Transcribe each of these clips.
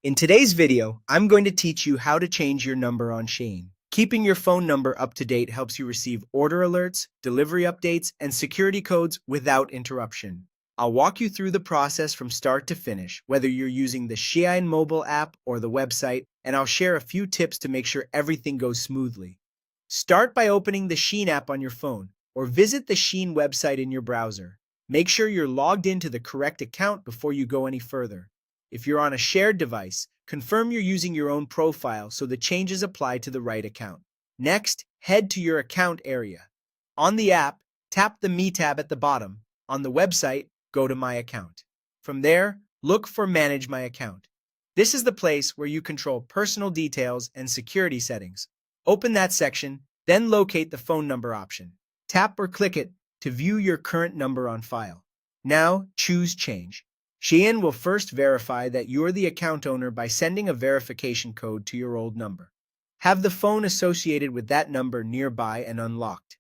In today's video, I'm going to teach you how to change your number on Shein. Keeping your phone number up to date helps you receive order alerts, delivery updates, and security codes without interruption. I'll walk you through the process from start to finish, whether you're using the Shein mobile app or the website, and I'll share a few tips to make sure everything goes smoothly. Start by opening the Shein app on your phone, or visit the Shein website in your browser. Make sure you're logged into the correct account before you go any further. If you're on a shared device, confirm you're using your own profile so the changes apply to the right account. Next, head to your account area. On the app, tap the Me tab at the bottom. On the website, go to My Account. From there, look for Manage My Account. This is the place where you control personal details and security settings. Open that section, then locate the phone number option. Tap or click it to view your current number on file. Now, choose Change. Shein will first verify that you're the account owner by sending a verification code to your old number. Have the phone associated with that number nearby and unlocked.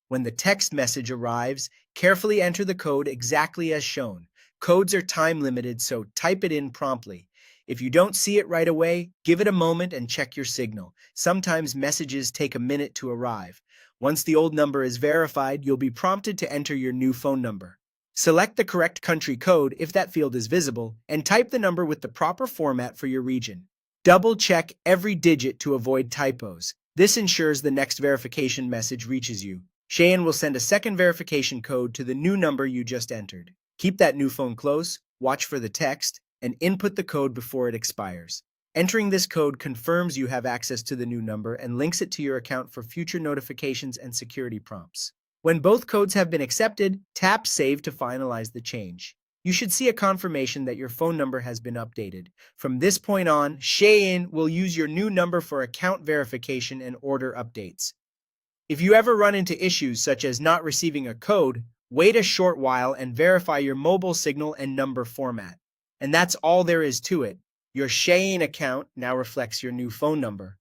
When the text message arrives, carefully enter the code exactly as shown. Codes are time-limited, so type it in promptly. If you don't see it right away, give it a moment and check your signal. Sometimes messages take a minute to arrive. Once the old number is verified, you'll be prompted to enter your new phone number. Select the correct country code if that field is visible, and type the number with the proper format for your region. Double-check every digit to avoid typos. This ensures the next verification message reaches you. Shein will send a second verification code to the new number you just entered. Keep that new phone close, watch for the text, and input the code before it expires. Entering this code confirms you have access to the new number and links it to your account for future notifications and security prompts. When both codes have been accepted, tap Save to finalize the change. You should see a confirmation that your phone number has been updated. From this point on, Shein will use your new number for account verification and order updates. If you ever run into issues such as not receiving a code, wait a short while and verify your mobile signal and number format. And that's all there is to it. Your Shein account now reflects your new phone number.